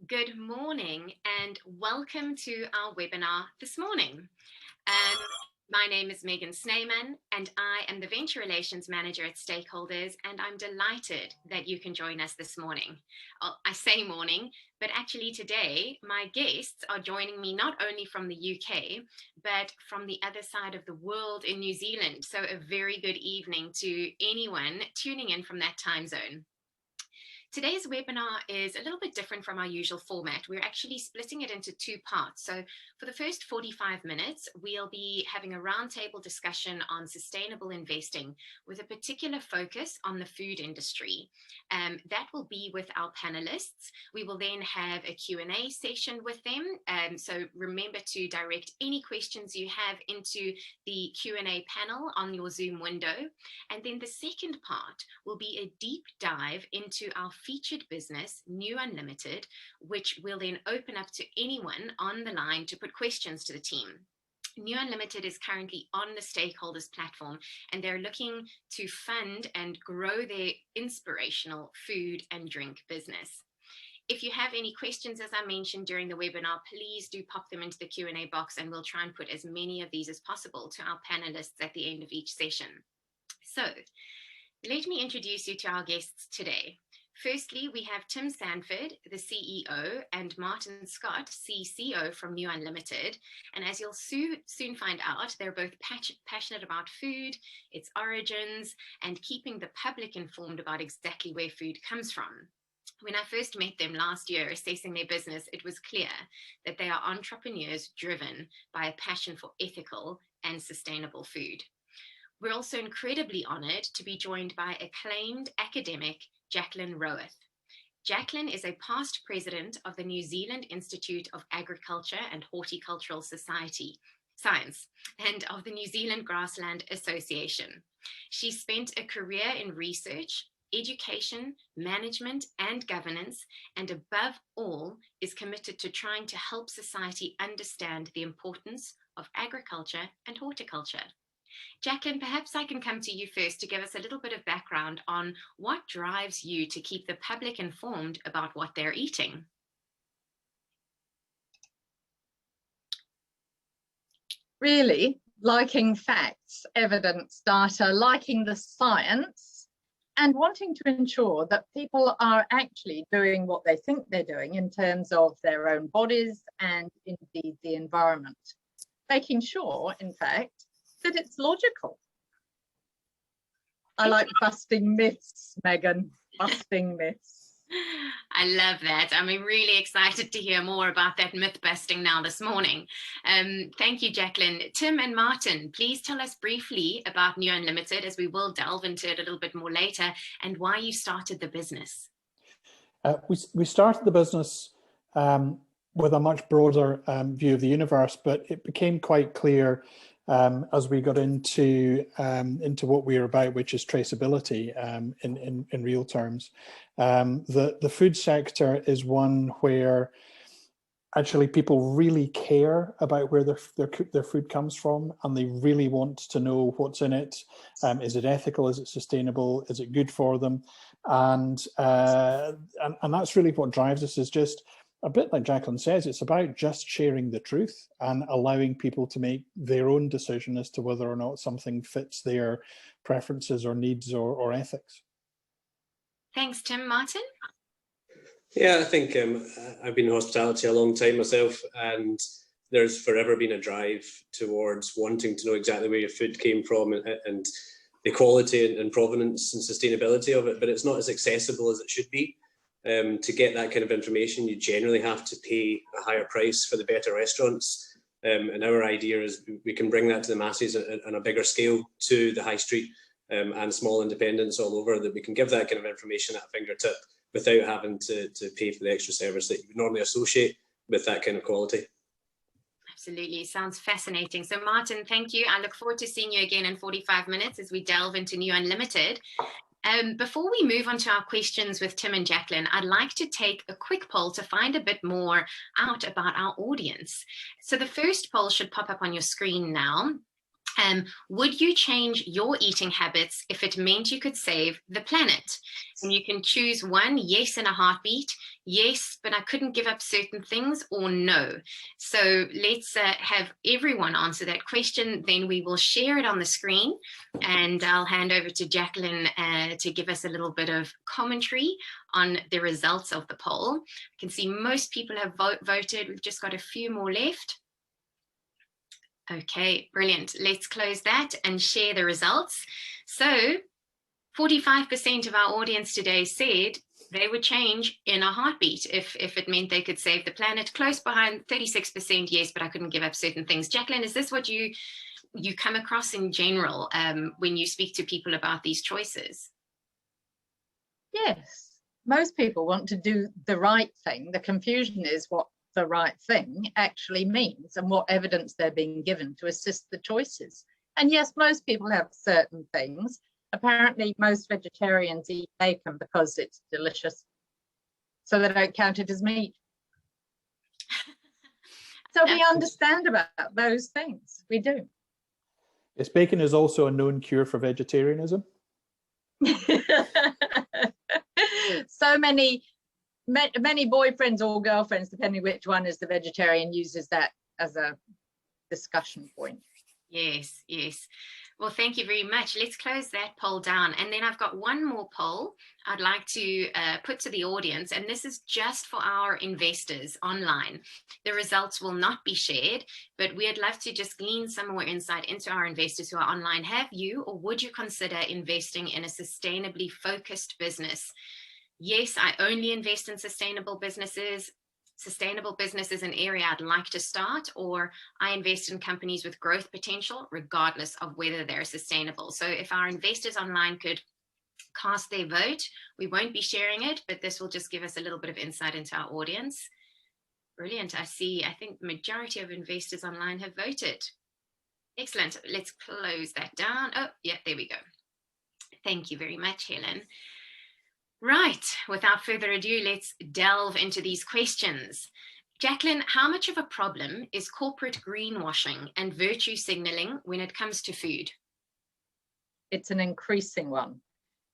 Good morning and welcome to our webinar this morning. My name is Megan Sneyman and I am the Venture Relations Manager at Stakeholders, and I'm delighted that you can join us this morning. I say morning, but actually today my guests are joining me not only from the UK, but from the other side of the world in New Zealand. So a very good evening to anyone tuning in from that time zone. Today's webinar is a little bit different from our usual format. We're actually splitting it into two parts. So for the first 45 minutes, we'll be having a roundtable discussion on sustainable investing with a particular focus on the food industry. That will be with our panelists. We will then have a Q&A session with them. So remember to direct any questions you have into the Q&A panel on your Zoom window. And then the second part will be a deep dive into our featured business, nuUnlimited, which will then open up to anyone on the line to put questions to the team. nuUnlimited is currently on the Stakeholders platform, and they're looking to fund and grow their inspirational food and drink business. If you have any questions, as I mentioned during the webinar, please do pop them into the Q&A box, and we'll try and put as many of these as possible to our panelists at the end of each session. So let me introduce you to our guests today. Firstly, we have Tim Sandford, the CEO, and Martin Scott, CCO from nuUnlimited. And as you'll soon find out, they're both passionate about food, its origins, and keeping the public informed about exactly where food comes from. When I first met them last year assessing their business, it was clear that they are entrepreneurs driven by a passion for ethical and sustainable food. We're also incredibly honoured to be joined by acclaimed academic Jacqueline Rowarth. Jacqueline is a past president of the New Zealand Institute of Agriculture and Horticultural Science and of the New Zealand Grassland Association. She spent a career in research, education, management, and governance, and above all is committed to trying to help society understand the importance of agriculture and horticulture. Jacqueline, perhaps I can come to you first to give us a little bit of background on what drives you to keep the public informed about what they're eating. Really, liking facts, evidence, data, liking the science, and wanting to ensure that people are actually doing what they think they're doing in terms of their own bodies and indeed the environment. Making sure, in fact, that it's logical. I like busting myths, Megan, busting myths. I love that. I'm really excited to hear more about that myth busting now this morning. Thank you, Jacqueline. Tim and Martin, please tell us briefly about nuUnlimited, as we will delve into it a little bit more later, and why you started the business. We started the business with a much broader view of the universe, but it became quite clear as we got into what we are about, which is traceability in real terms. The food sector is one where actually people really care about where their food comes from, and they really want to know what's in it. Is it ethical? Is it sustainable? Is it good for them? And that's really what drives us, is just a bit like Jacqueline says, it's about just sharing the truth and allowing people to make their own decision as to whether or not something fits their preferences or needs or ethics. Thanks, Tim. Martin? Yeah, I think I've been in hospitality a long time myself, and there's forever been a drive towards wanting to know exactly where your food came from and the quality and provenance and sustainability of it, but it's not as accessible as it should be. To get that kind of information, you generally have to pay a higher price for the better restaurants. And our idea is we can bring that to the masses on a bigger scale to the high street and small independents all over, that we can give that kind of information at a fingertip without having to pay for the extra service that you would normally associate with that kind of quality. Absolutely. Sounds fascinating. So Martin, thank you. I look forward to seeing you again in 45 minutes as we delve into nuUnlimited. Before we move on to our questions with Tim and Jacqueline, I'd like to take a quick poll to find a bit more out about our audience. So the first poll should pop up on your screen now. Would you change your eating habits if it meant you could save the planet? And you can choose one, yes in a heartbeat, yes, but I couldn't give up certain things, or no. So let's have everyone answer that question. Then we will share it on the screen, and I'll hand over to Jacqueline to give us a little bit of commentary on the results of the poll. I can see most people have voted. We've just got a few more left. Okay, brilliant. Let's close that and share the results. So 45% of our audience today said they would change in a heartbeat if it meant they could save the planet. Close behind, 36% yes, but I couldn't give up certain things. Jacqueline, is this what you come across in general when you speak to people about these choices? Yes, most people want to do the right thing. The confusion is what the right thing actually means and what evidence they're being given to assist the choices. And yes, most people have certain things. Apparently most vegetarians eat bacon because it's delicious, so they don't count it as meat. So we understand about those things. We do. Yes, bacon is also a known cure for vegetarianism. So many boyfriends or girlfriends, depending which one is the vegetarian, uses that as a discussion point. Yes, yes. Well, thank you very much. Let's close that poll down. And then I've got one more poll I'd like to put to the audience, and this is just for our investors online. The results will not be shared, but we'd love to just glean some more insight into our investors who are online. Have you, or would you consider investing in a sustainably focused business? Yes, I only invest in sustainable businesses. Sustainable business is an area I'd like to start, or I invest in companies with growth potential, regardless of whether they're sustainable. So if our investors online could cast their vote, we won't be sharing it, but this will just give us a little bit of insight into our audience. Brilliant. I think the majority of investors online have voted. Excellent. Let's close that down. Oh, yeah, there we go. Thank you very much, Helen. Right, without further ado, let's delve into these questions. Jacqueline, how much of a problem is corporate greenwashing and virtue signaling when it comes to food? It's an increasing one,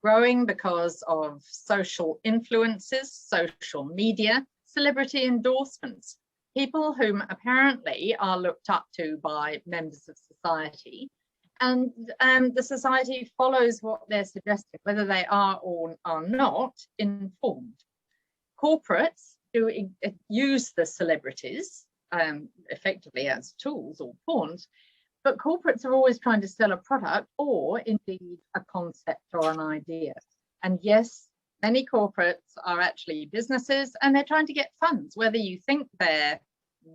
growing because of social influences, social media, celebrity endorsements, people whom apparently are looked up to by members of society. And the society follows what they're suggesting, whether they are or are not informed. Corporates do use the celebrities effectively as tools or pawns, but corporates are always trying to sell a product or indeed a concept or an idea. And yes, many corporates are actually businesses and they're trying to get funds, whether you think they're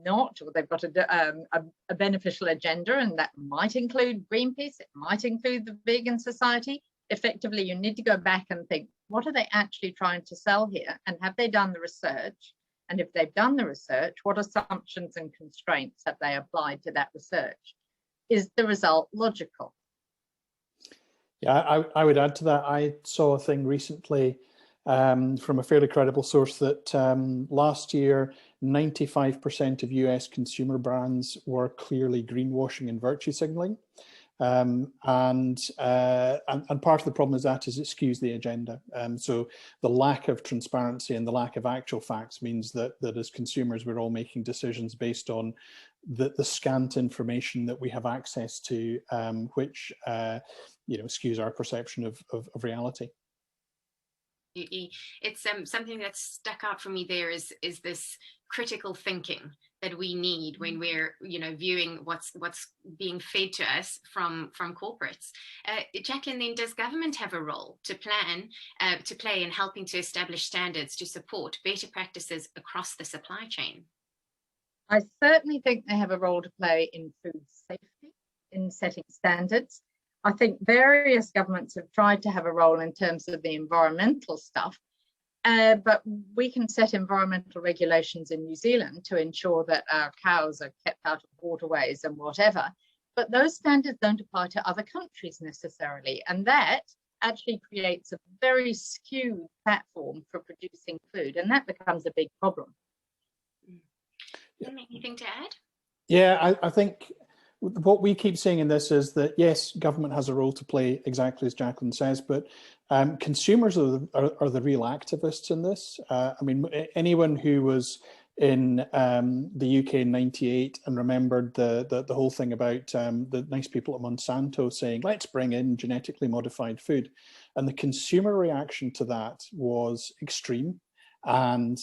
not, or they've got a beneficial agenda, and that might include Greenpeace, it might include the vegan society. Effectively, you need to go back and think, what are they actually trying to sell here? And have they done the research? And if they've done the research, what assumptions and constraints have they applied to that research? Is the result logical? Yeah, I would add to that. I saw a thing recently from a fairly credible source that last year, 95% of US consumer brands were clearly greenwashing and virtue signaling. And part of the problem is it skews the agenda. So the lack of transparency and the lack of actual facts means that as consumers, we're all making decisions based on the scant information that we have access to, which skews our perception of reality. It's something that's stuck out for me there is this critical thinking that we need when we're viewing what's being fed to us from corporates. Jacqueline, then, does government have a role to play in helping to establish standards to support better practices across the supply chain? I certainly think they have a role to play in food safety, in setting standards. I think various governments have tried to have a role in terms of the environmental stuff, but we can set environmental regulations in New Zealand to ensure that our cows are kept out of waterways and whatever, but those standards don't apply to other countries necessarily, and that actually creates a very skewed platform for producing food, and that becomes a big problem. Anything to add? Yeah, I think what we keep saying in this is that, yes, government has a role to play, exactly as Jacqueline says, but consumers are the real activists in this. I mean, anyone who was in the UK in '98 and remembered the whole thing about the nice people at Monsanto saying, let's bring in genetically modified food. And the consumer reaction to that was extreme and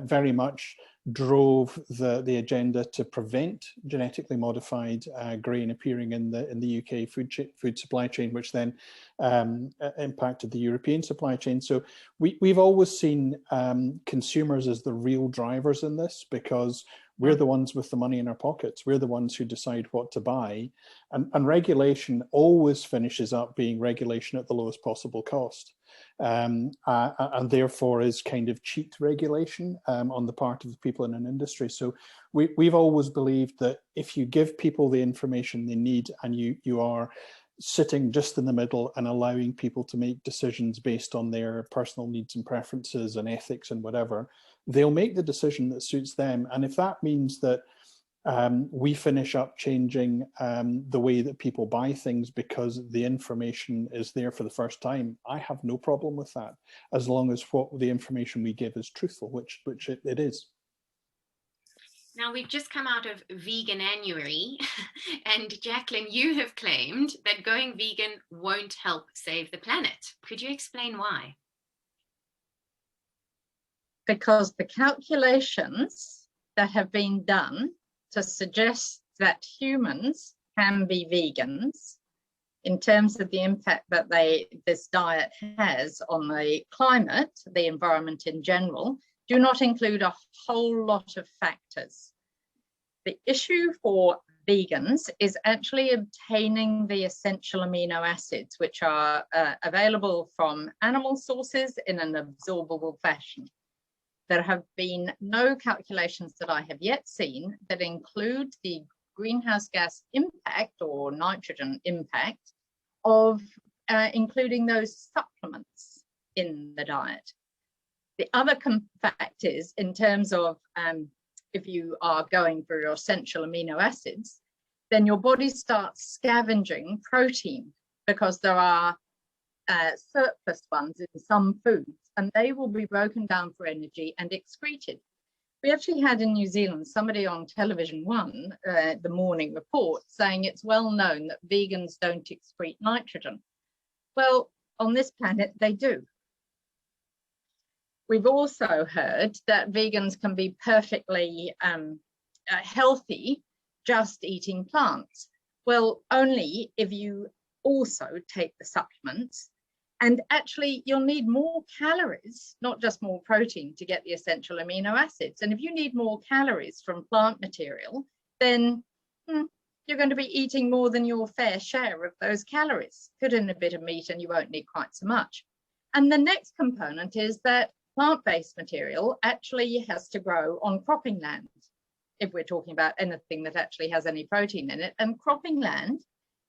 very much drove the agenda to prevent genetically modified grain appearing in the UK food supply chain, which then impacted the European supply chain. So we've always seen consumers as the real drivers in this, because we're the ones with the money in our pockets. We're the ones who decide what to buy, and regulation always finishes up being regulation at the lowest possible cost. And therefore is kind of cheat regulation on the part of the people in an industry. So we've always believed that if you give people the information they need, and you are sitting just in the middle and allowing people to make decisions based on their personal needs and preferences and ethics and whatever, they'll make the decision that suits them. And if that means that we finish up changing the way that people buy things because the information is there for the first time, I have no problem with that, as long as what the information we give is truthful, which it is. Now, we've just come out of Veganuary, and Jacqueline, you have claimed that going vegan won't help save the planet. Could you explain why? Because the calculations that have been done to suggest that humans can be vegans, in terms of the impact that this diet has on the climate, the environment in general, do not include a whole lot of factors. The issue for vegans is actually obtaining the essential amino acids, which are available from animal sources in an absorbable fashion. There have been no calculations that I have yet seen that include the greenhouse gas impact or nitrogen impact of including those supplements in the diet. The other fact is, in terms of if you are going for your essential amino acids, then your body starts scavenging protein, because there are surplus ones in some foods, and they will be broken down for energy and excreted. We actually had in New Zealand somebody on Television One, the morning report, saying it's well known that vegans don't excrete nitrogen. Well, on this planet, they do. We've also heard that vegans can be perfectly healthy just eating plants. Well, only if you also take the supplements. And actually, you'll need more calories, not just more protein, to get the essential amino acids. And if you need more calories from plant material, then you're going to be eating more than your fair share of those calories. Put in a bit of meat and you won't need quite so much. And the next component is that plant-based material actually has to grow on cropping land, if we're talking about anything that actually has any protein in it. And cropping land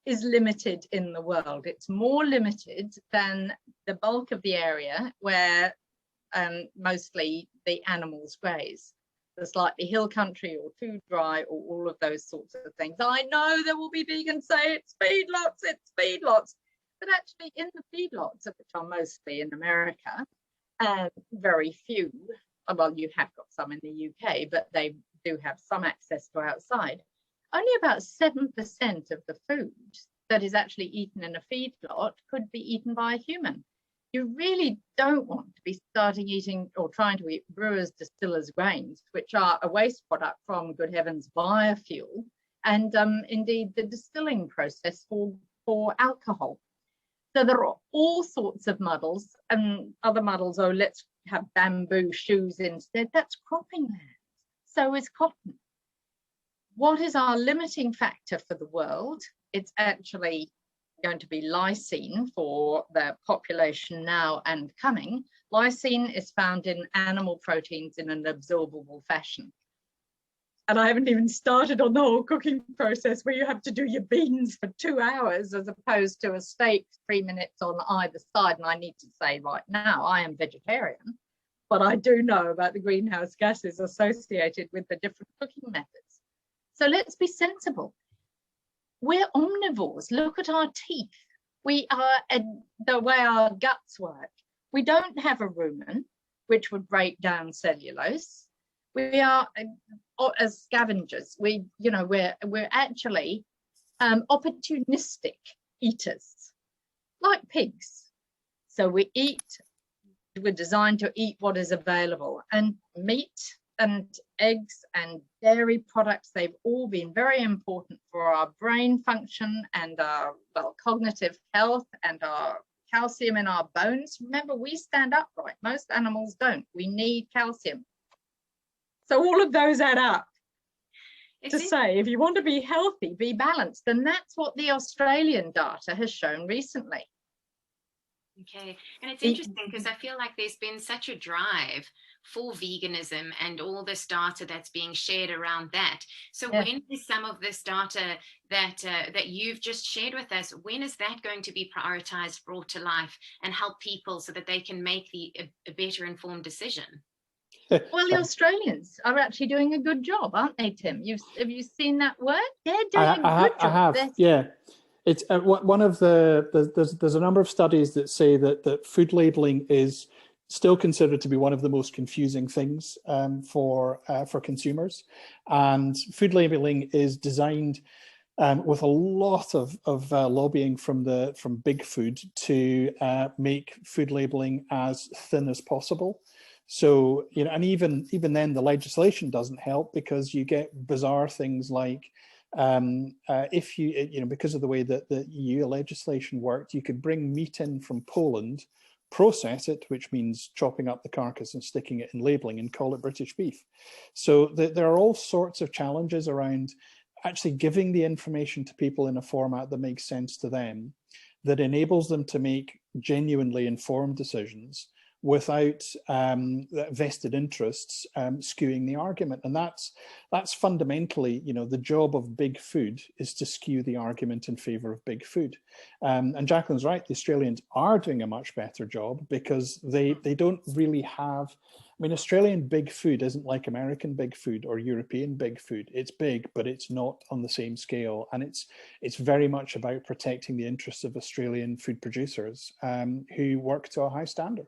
is limited in the world. It's more limited than the bulk of the area where mostly the animals graze. The slightly hill country or too dry or all of those sorts of things. I know there will be vegans say it's feedlots, but actually in the feedlots, which are mostly in America, very few, well, you have got some in the UK, but they do have some access to outside. Only about 7% of the food that is actually eaten in a feedlot could be eaten by a human. You really don't want to be starting eating or trying to eat brewers' distillers' grains, which are a waste product from, good heavens, biofuel, and indeed the distilling process for alcohol. So there are all sorts of muddles, and other muddles, oh, let's have bamboo shoes instead. That's cropping land. So is cotton. What is our limiting factor for the world? It's actually going to be lysine for the population now and coming. Lysine is found in animal proteins in an absorbable fashion. And I haven't even started on the whole cooking process where you have to do your beans for 2 hours as opposed to a steak 3 minutes on either side. And I need to say right now, I am vegetarian, but I do know about the greenhouse gases associated with the different cooking methods. So let's be sensible. we're omnivores. Look at our teeth. We are the way our guts work. We don't have a rumen, which would break down cellulose. We are as scavengers. We're actually opportunistic eaters, like pigs. So we're designed to eat what is available, and meat and eggs and dairy products, they've all been very important for our brain function and our cognitive health and our calcium in our bones. Remember, we stand upright. Most animals don't. We need calcium. So all of those add up to say, if you want to be healthy, be balanced. And that's what the Australian data has shown recently. Okay, and it's interesting because I feel like there's been such a drive for veganism and all this data that's being shared around that. So when is some of this data that you've just shared with us, when is that going to be prioritized, brought to life, and help people so that they can make a better informed decision? Well, the Australians are actually doing a good job, aren't they, Tim? Have you seen that work? They're doing a good job. I have, yeah. It's one of there's a number of studies that say that food labeling is still considered to be one of the most confusing things for consumers, and food labeling is designed with a lot of lobbying from big food to make food labeling as thin as possible. So, and even then the legislation doesn't help, because you get bizarre things like if you because of the way that the EU legislation worked, you could bring meat in from Poland, process it, which means chopping up the carcass and sticking it in labeling, and call it British beef. So there are all sorts of challenges around actually giving the information to people in a format that makes sense to them, that enables them to make genuinely informed decisions without vested interests skewing the argument. And that's fundamentally, the job of big food is to skew the argument in favor of big food. And Jacqueline's right, the Australians are doing a much better job, because they don't really have, Australian big food isn't like American big food or European big food. It's big, but it's not on the same scale. And it's very much about protecting the interests of Australian food producers who work to a high standard.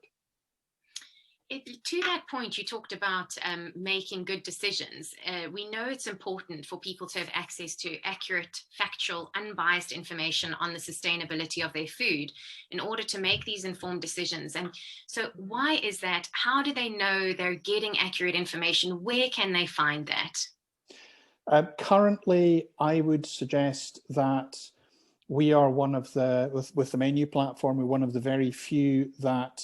To that point, you talked about making good decisions. We know it's important for people to have access to accurate, factual, unbiased information on the sustainability of their food in order to make these informed decisions. And so why is that? How do they know they're getting accurate information? Where can they find that? Currently, I would suggest that we are one of with the menu platform, we're one of the very few that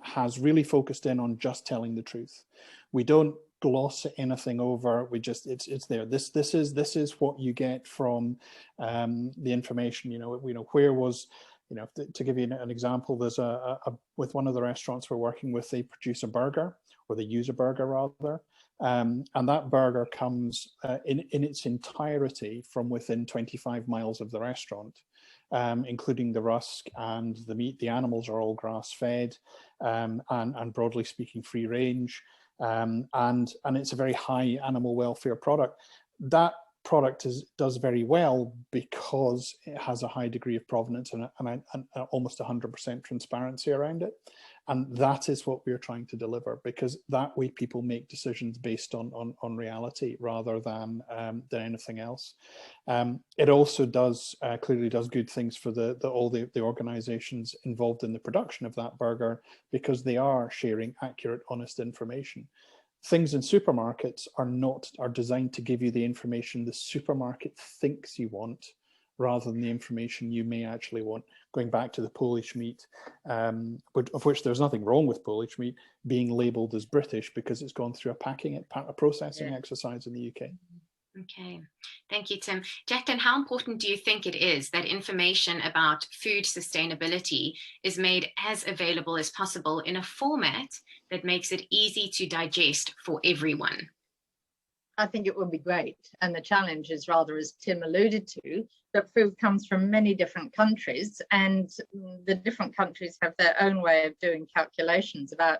has really focused in on just telling the truth. We don't gloss anything over. We just, it's there. This is what you get from the information. Where was, to give you an example, there's with one of the restaurants we're working with, they produce a burger, or they use a burger rather. And that burger comes in its entirety from within 25 miles of the restaurant, including the rusk and the meat. The animals are all grass-fed and broadly speaking free range, and it's a very high animal welfare product. That product does very well because it has a high degree of provenance and almost 100% transparency around it. And that is what we're trying to deliver, because that way people make decisions based on reality rather than anything else. It also clearly does good things for all the organizations involved in the production of that burger, because they are sharing accurate, honest information. Things in supermarkets are designed to give you the information the supermarket thinks you want, rather than the information you may actually want. Going back to the Polish meat, of which there's nothing wrong with Polish meat being labelled as British because it's gone through a processing exercise in the UK. Okay, thank you, Tim. Jacqueline, how important do you think it is that information about food sustainability is made as available as possible in a format that makes it easy to digest for everyone? I think it would be great. And the challenge is rather, as Tim alluded to, that food comes from many different countries, and the different countries have their own way of doing calculations about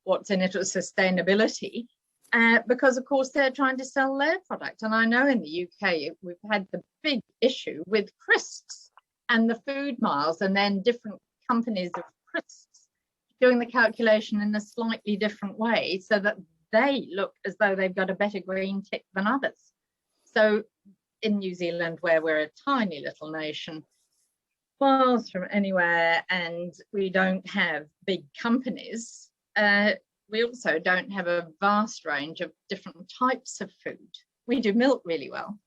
what's in it as sustainability. because of course they're trying to sell their product. And I know in the UK we've had the big issue with crisps and the food miles, and then different companies of crisps doing the calculation in a slightly different way so that they look as though they've got a better green tick than others. So in New Zealand, where we're a tiny little nation, miles from anywhere, and we don't have big companies, we also don't have a vast range of different types of food. We do milk really well,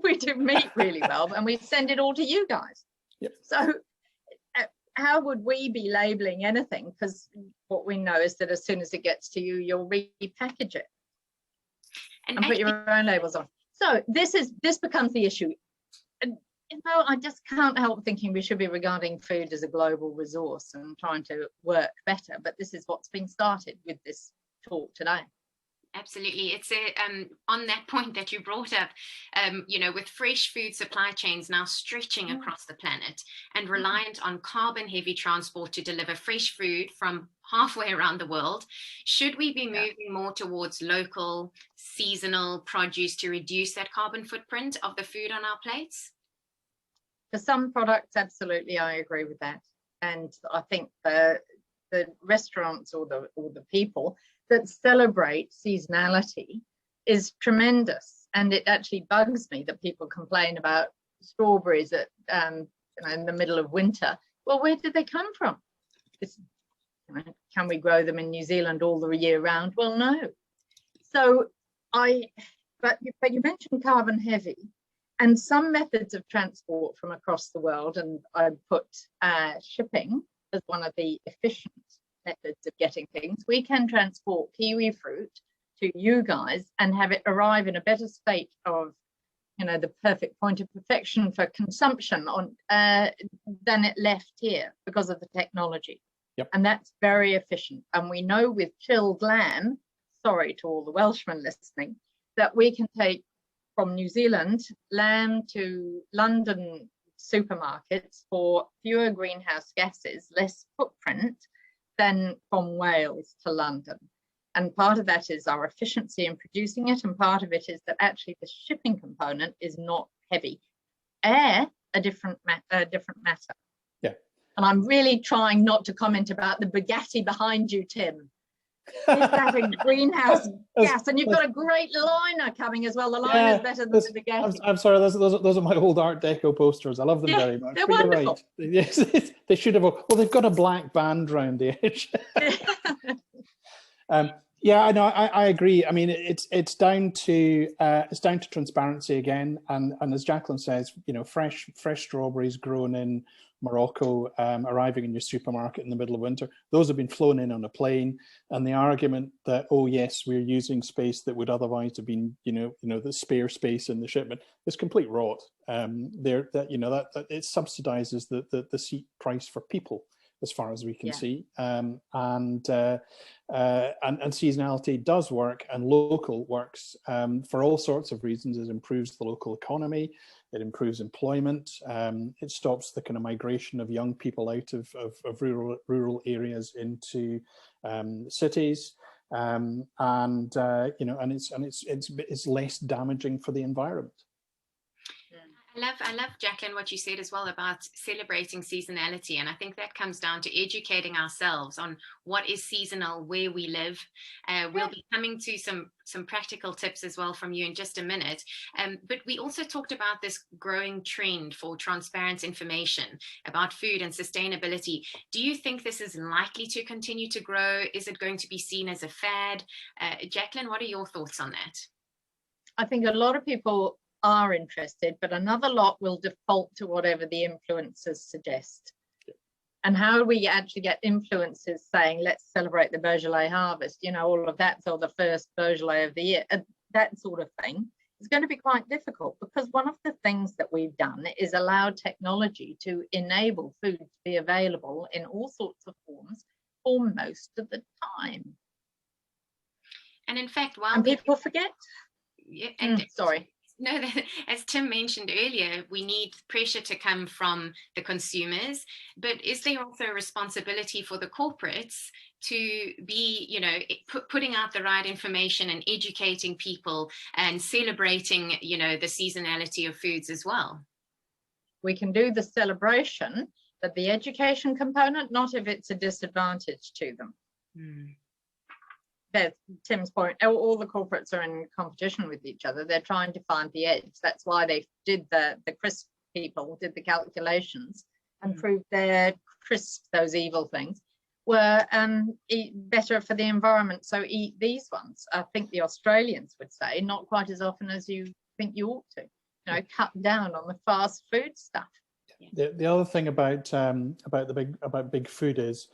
we do meat really well, and we send it all to you guys. Yep. So how would we be labeling anything? Because what we know is that as soon as it gets to you, you'll repackage it and put your own labels on. So this becomes the issue. And you know, I just can't help thinking we should be regarding food as a global resource and trying to work better. But this is what's been started with this talk today. Absolutely. It's on that point that you brought up, you know, with fresh food supply chains now stretching across the planet and reliant on carbon heavy transport to deliver fresh food from halfway around the world, should we be moving more towards local, seasonal produce to reduce that carbon footprint of the food on our plates? For some products, absolutely, I agree with that. And I think the restaurants or the people that celebrate seasonality is tremendous. And it actually bugs me that people complain about strawberries at in the middle of winter. Well, where did they come from? Can we grow them in New Zealand all the year round? Well, no. So but you mentioned carbon heavy, and some methods of transport from across the world, and I put shipping as one of the efficient methods of getting things. We can transport kiwi fruit to you guys and have it arrive in a better state of, you know, the perfect point of perfection for consumption than it left here because of the technology. Yep. And that's very efficient. And we know with chilled lamb, sorry to all the Welshmen listening, that we can take from New Zealand lamb to London supermarkets for fewer greenhouse gases, less footprint than from Wales to London. And part of that is our efficiency in producing it, and part of it is that actually the shipping component is not heavy. Air, a different matter. Yeah. And I'm really trying not to comment about the Bugatti behind you, Tim. Is that a greenhouse gas? And you've got a great liner coming as well. The liner is better than the Bugatti. I'm sorry, those are my old Art Deco posters. I love them very much. They're wonderful. Right. Yes, they should have. Well, they've got a black band round the edge. Yeah, I know. I agree. I mean, it's down to transparency again, and as Jacqueline says, you know, fresh strawberries grown in Morocco, arriving in your supermarket in the middle of winter. Those have been flown in on a plane, and the argument that, oh yes, we're using space that would otherwise have been, you know, the spare space in the shipment is complete rot. That it subsidizes the seat price for people, as far as we can see, and seasonality does work, and local works for all sorts of reasons. It improves the local economy, it improves employment, it stops the kind of migration of young people out of rural areas into cities, you know, and it's less damaging for the environment. I love, Jacqueline, what you said as well about celebrating seasonality. And I think that comes down to educating ourselves on what is seasonal, where we live. We'll be coming to some practical tips as well from you in just a minute. But we also talked about this growing trend for transparent information about food and sustainability. Do you think this is likely to continue to grow? Is it going to be seen as a fad? Jacqueline, what are your thoughts on that? I think a lot of people are interested, but another lot will default to whatever the influencers suggest. And how do we actually get influencers saying, let's celebrate the Beaujolais harvest, you know, all of that, or the first Beaujolais of the year, that sort of thing is going to be quite difficult, because one of the things that we've done is allowed technology to enable food to be available in all sorts of forms for most of the time. And in fact, and people forget. And sorry. No, as Tim mentioned earlier, we need pressure to come from the consumers, but is there also a responsibility for the corporates to be, you know, putting out the right information and educating people and celebrating, you know, the seasonality of foods as well? We can do the celebration, but the education component, not if it's a disadvantage to them. There's Tim's point, all the corporates are in competition with each other. They're trying to find the edge. That's why they did the crisp people did the calculations and proved their crisp, those evil things, were better for the environment. So eat these ones. I think the Australians would say not quite as often as you think you ought to. You know, cut down on the fast food stuff. The other thing about big food is,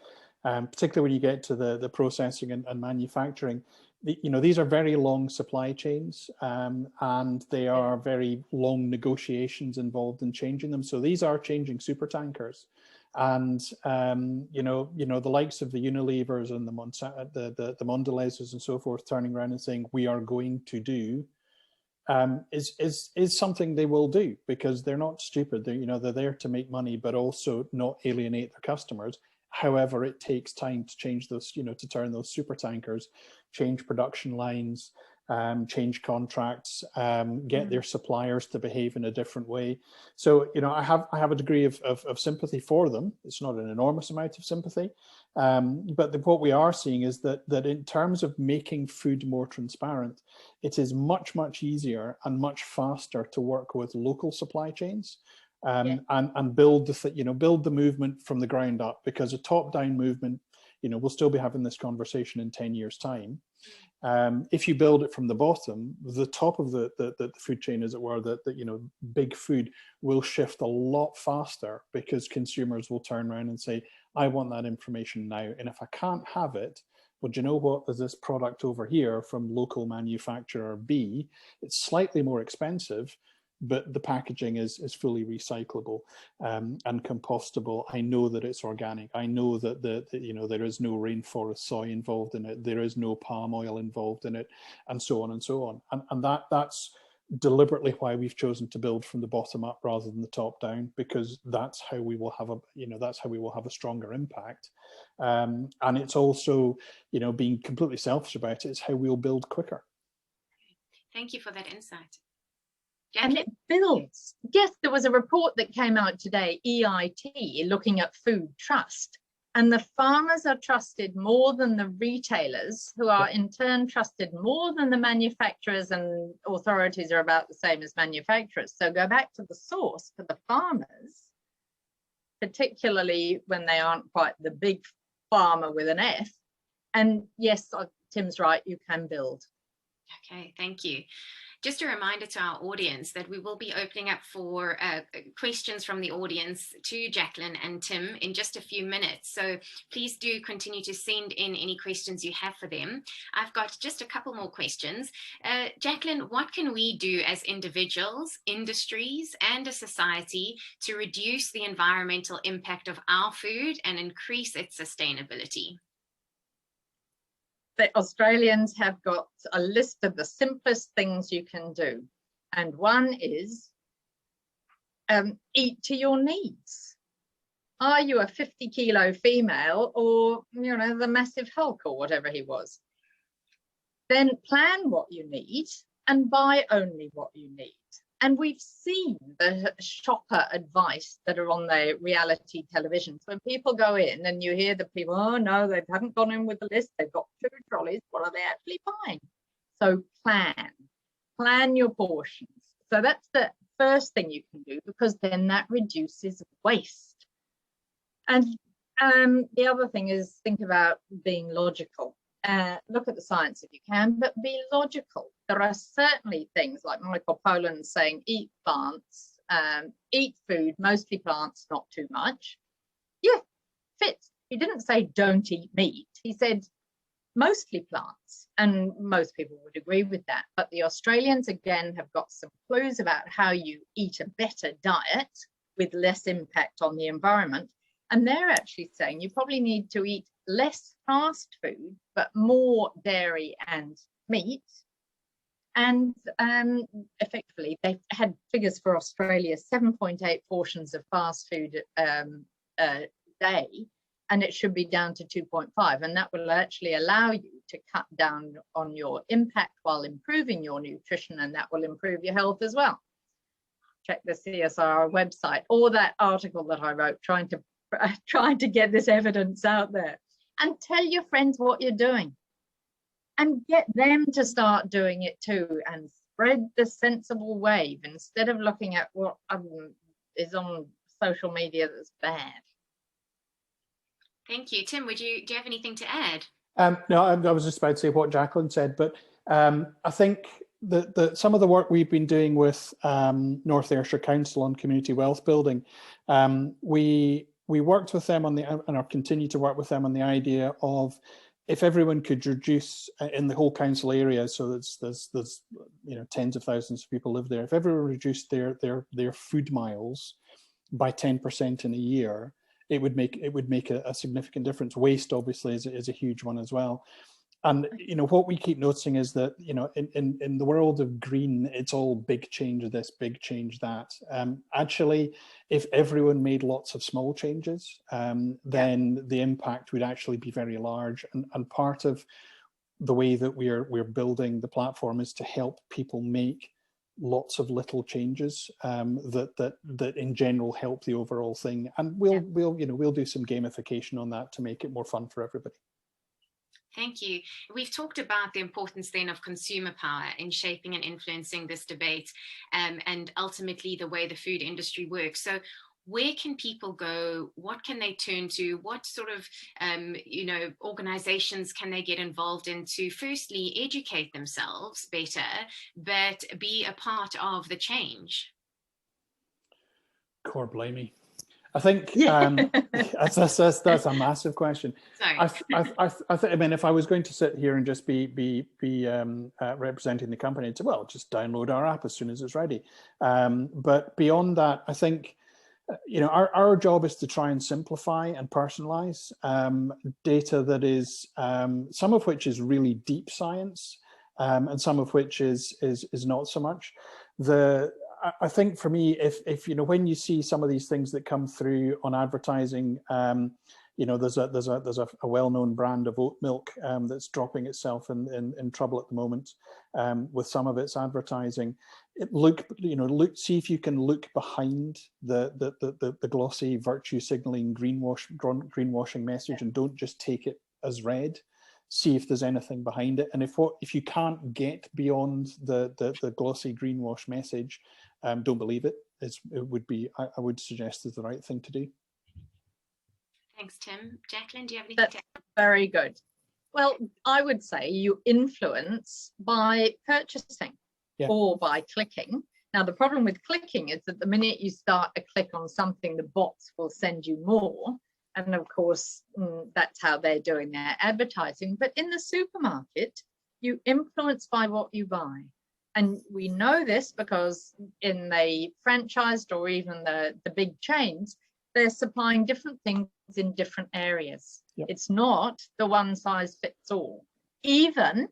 particularly when you get to the processing and manufacturing, you know, these are very long supply chains, and they are very long negotiations involved in changing them. So these are changing super tankers, and you know the likes of the Unilevers and the Mondeleses and so forth turning around and saying we are going to do. Is something they will do, because they're not stupid. They're there to make money, but also not alienate their customers. However, it takes time to change those, to turn those super tankers, change production lines, change contracts, get their suppliers to behave in a different way. So, I have a degree of sympathy for them. It's not an enormous amount of sympathy, but what we are seeing is that in terms of making food more transparent, it is much, much easier and much faster to work with local supply chains. And build the movement from the ground up, because a top-down movement, we'll still be having this conversation in 10 years' time. If you build it from the bottom, the top of the food chain, as it were, that big food will shift a lot faster, because consumers will turn around and say, I want that information now. And if I can't have it, well, do you know what? There's this product over here from local manufacturer B. It's slightly more expensive, but the packaging is fully recyclable and compostable. I know that it's organic. I know that there is no rainforest soy involved in it. There is no palm oil involved in it, and so on and so on. And that's deliberately why we've chosen to build from the bottom up rather than the top down, because that's how we will have a stronger impact. And it's also, being completely selfish about it, it's how we'll build quicker. Thank you for that insight. And it builds. Yes, there was a report that came out today, EIT, looking at food trust. And the farmers are trusted more than the retailers, who are in turn trusted more than the manufacturers, and authorities are about the same as manufacturers. So go back to the source for the farmers, particularly when they aren't quite the big farmer with an F. And yes, Tim's right, you can build. Okay, thank you. Just a reminder to our audience that we will be opening up for questions from the audience to Jacqueline and Tim in just a few minutes. So please do continue to send in any questions you have for them. I've got just a couple more questions. Jacqueline, what can we do as individuals, industries, and a society to reduce the environmental impact of our food and increase its sustainability? The Australians have got a list of the simplest things you can do. And one is eat to your needs. Are you a 50-kilo female, or, the massive Hulk or whatever he was? Then plan what you need and buy only what you need. And we've seen the shopper advice that are on the reality television. So when people go in and you hear the people, oh no, they haven't gone in with the list, they've got 2 trolleys, what are they actually buying? So plan your portions. So that's the first thing you can do, because then that reduces waste. And the other thing is, think about being logical. Look at the science if you can, but be logical. There are certainly things like Michael Pollan saying, eat plants, eat food, mostly plants, not too much. Yeah, fits. He didn't say don't eat meat. He said mostly plants, and most people would agree with that. But the Australians, again, have got some clues about how you eat a better diet with less impact on the environment. And they're actually saying you probably need to eat less fast food, but more dairy and meat. And effectively, they had figures for Australia, 7.8 portions of fast food a day, and it should be down to 2.5. And that will actually allow you to cut down on your impact while improving your nutrition, and that will improve your health as well. Check the CSR website or that article that I wrote trying to get this evidence out there. And tell your friends what you're doing. And get them to start doing it too, and spread the sensible wave instead of looking at what is on social media that's bad. Thank you. Tim, do you have anything to add? No, I was just about to say what Jacqueline said, but I think that some of the work we've been doing with North Ayrshire Council on community wealth building, we worked with them on and continue to work with them on the idea of, if everyone could reduce in the whole council area, so there's tens of thousands of people live there, if everyone reduced their food miles by 10% in a year, it would make a significant difference. Waste obviously is a huge one as well. And what we keep noticing is that in the world of green, it's all big change this, big change that. Actually, if everyone made lots of small changes, then the impact would actually be very large. And part of the way that we're building the platform is to help people make lots of little changes that in general help the overall thing. And we'll do some gamification on that to make it more fun for everybody. Thank you. We've talked about the importance then of consumer power in shaping and influencing this debate, and ultimately the way the food industry works. So where can people go? What can they turn to? What sort of organizations can they get involved in to firstly educate themselves better, but be a part of the change? Core blimey. I think that's a massive question. Sorry. I mean, if I was going to sit here and just be representing the company, it's just download our app as soon as it's ready. But beyond that, I think our job is to try and simplify and personalize data that is some of which is really deep science, and some of which is not so much. I think for me, if when you see some of these things that come through on advertising, there's a well-known brand of oat milk that's dropping itself in trouble at the moment with some of its advertising. See if you can look behind the glossy virtue signaling greenwashing message, and don't just take it as read. See if there's anything behind it, and if you can't get beyond the glossy greenwash message, don't believe it. I would suggest is the right thing to do. Thanks, Tim. Jacqueline, do you have anything to add? That's very good. Well, I would say you influence by purchasing or by clicking. Now, the problem with clicking is that the minute you start a click on something, the bots will send you more. And of course, that's how they're doing their advertising. But in the supermarket, you influence by what you buy. And we know this because in the franchised or even the big chains, they're supplying different things in different areas. Yep. It's not the one size fits all. Even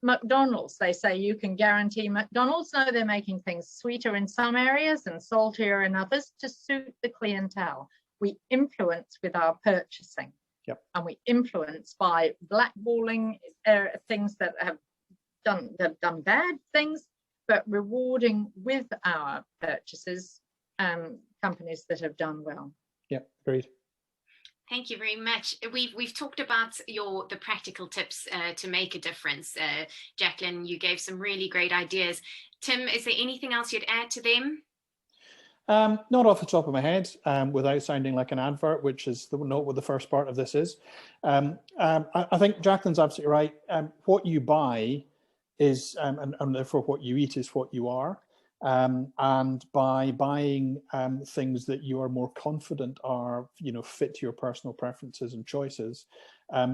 McDonald's, they say you can guarantee McDonald's. No, they're making things sweeter in some areas and saltier in others to suit the clientele. We influence with our purchasing. Yep. And we influence by blackballing things that have done bad things, but rewarding with our purchases companies that have done well. Yeah, agreed. Thank you very much. We've talked about the practical tips to make a difference. Jacqueline, you gave some really great ideas. Tim, is there anything else you'd add to them? Not off the top of my head, without sounding like an advert, which is not what the first part of this is. I think Jacqueline's absolutely right. What you buy is, and therefore what you eat is what you are. And by buying things that you are more confident are, fit to your personal preferences and choices,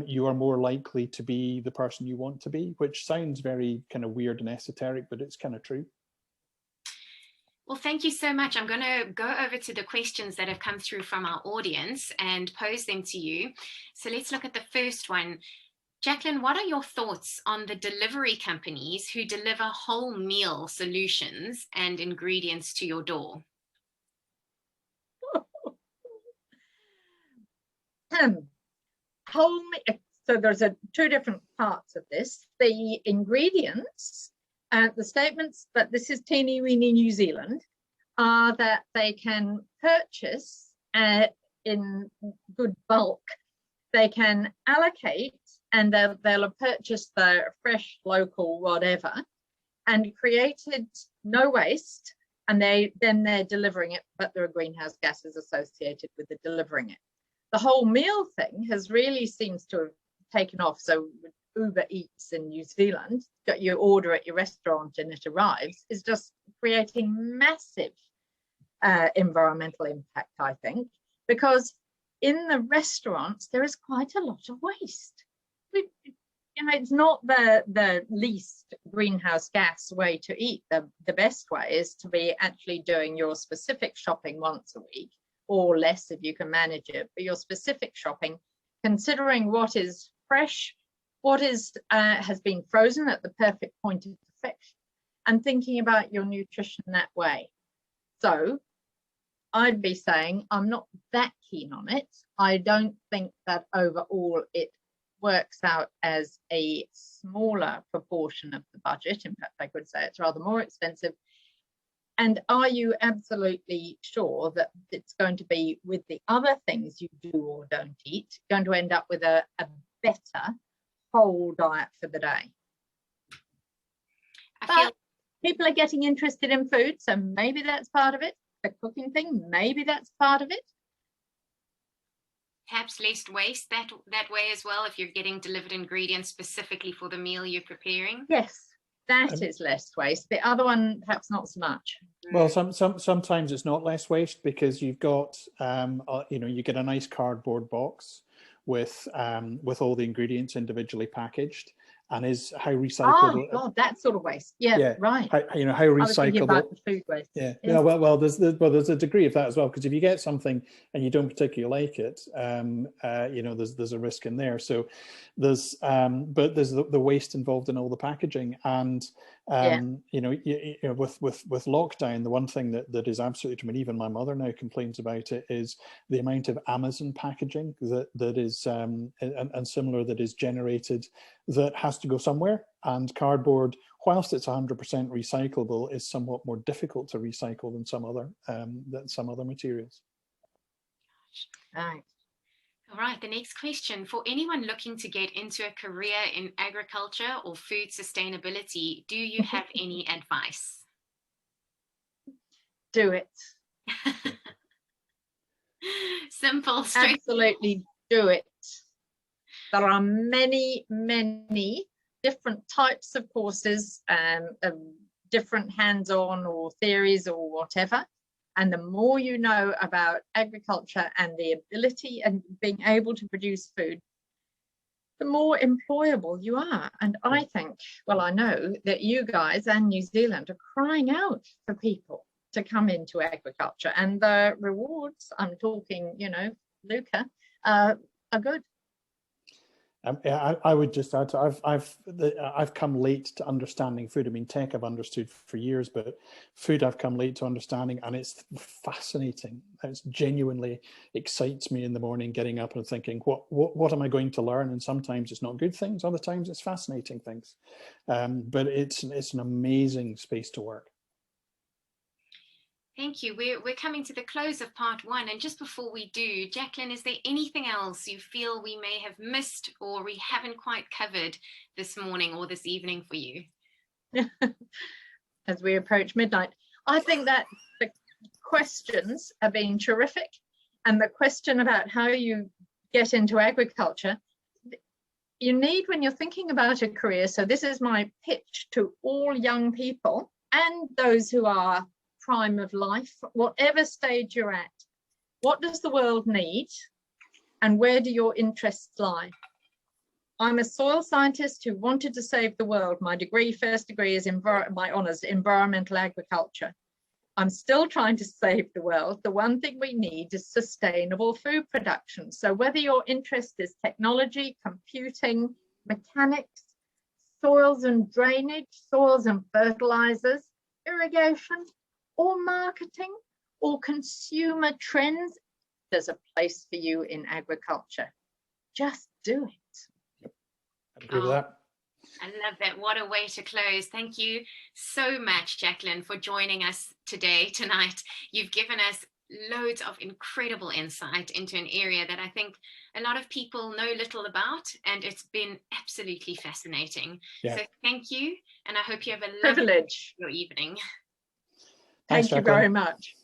you are more likely to be the person you want to be, which sounds very kind of weird and esoteric, but it's kind of true. Well, thank you so much. I'm going to go over to the questions that have come through from our audience and pose them to you. So let's look at the first one. Jacqueline, what are your thoughts on the delivery companies who deliver whole meal solutions and ingredients to your door? So there's two different parts of this. The ingredients, the statements, but this is teeny weeny New Zealand, are that they can purchase in good bulk. They can allocate, and they'll purchase the fresh, local, whatever, and created no waste, and then they're delivering it, but there are greenhouse gases associated with the delivering it. The whole meal thing has really seems to have taken off. So Uber Eats in New Zealand, you order at your restaurant and it arrives, is just creating massive environmental impact, I think, because in the restaurants there is quite a lot of waste. It's not the least greenhouse gas way to eat. The best way is to be actually doing your specific shopping once a week, or less if you can manage it, but your specific shopping, considering what is fresh, what is has been frozen at the perfect point of perfection, and thinking about your nutrition that way. So I'd be saying I'm not that keen on it. I don't think that overall it works out as a smaller proportion of the budget. In fact, I could say it's rather more expensive. And are you absolutely sure that it's going to be, with the other things you do or don't eat, going to end up with a better whole diet for the day? But people are getting interested in food, so maybe that's part of it. The cooking thing, maybe that's part of it. Perhaps less waste that way as well, if you're getting delivered ingredients specifically for the meal you're preparing. Yes, that is less waste. The other one, perhaps not so much. Well, sometimes it's not less waste, because you've got, you get a nice cardboard box with all the ingredients individually packaged, and is how recyclable. Oh God, that sort of waste. Yeah. Right. How recyclable. About the food waste. Yeah. Well, there's a degree of that as well, because if you get something and you don't particularly like it, there's a risk in there. So there's but there's the waste involved in all the packaging, and with lockdown, the one thing that is absolutely true, and even my mother now complains about it, is the amount of Amazon packaging that is and similar that is generated, that has to go somewhere. And cardboard, whilst it's 100% recyclable, is somewhat more difficult to recycle than some other materials. Right. All right, the next question. For anyone looking to get into a career in agriculture or food sustainability, do you have any advice? Do it. Simple, straight. Absolutely do it. There are many, many different types of courses, different hands-on or theories or whatever. And the more you know about agriculture and the ability and being able to produce food, the more employable you are. And I think, well, I know that you guys and New Zealand are crying out for people to come into agriculture, and the rewards, I'm talking, Luca, are good. I would just add to, I've come late to understanding food. I mean, tech I've understood for years, but food I've come late to understanding, and it's fascinating. It genuinely excites me in the morning, getting up and thinking, what am I going to learn? And sometimes it's not good things, other times it's fascinating things. But it's an amazing space to work. Thank you. We're coming to the close of part one. And just before we do, Jacqueline, is there anything else you feel we may have missed or we haven't quite covered this morning or this evening for you? As we approach midnight, I think that the questions have been terrific. And the question about how you get into agriculture, you need, when you're thinking about a career, so this is my pitch to all young people and those who are prime of life, whatever stage you're at, what does the world need and where do your interests lie? I'm a soil scientist who wanted to save the world. My first degree is my honours, environmental agriculture. I'm still trying to save the world. The one thing we need is sustainable food production. So whether your interest is technology, computing, mechanics, soils and drainage, soils and fertilizers, irrigation, or marketing, or consumer trends, there's a place for you in agriculture. Just do it. I agree with that. I love that. What a way to close. Thank you so much, Jacqueline, for joining us tonight. You've given us loads of incredible insight into an area that I think a lot of people know little about, and it's been absolutely fascinating. Yeah. So thank you, and I hope you have a lovely privilege your evening. Thank you very much.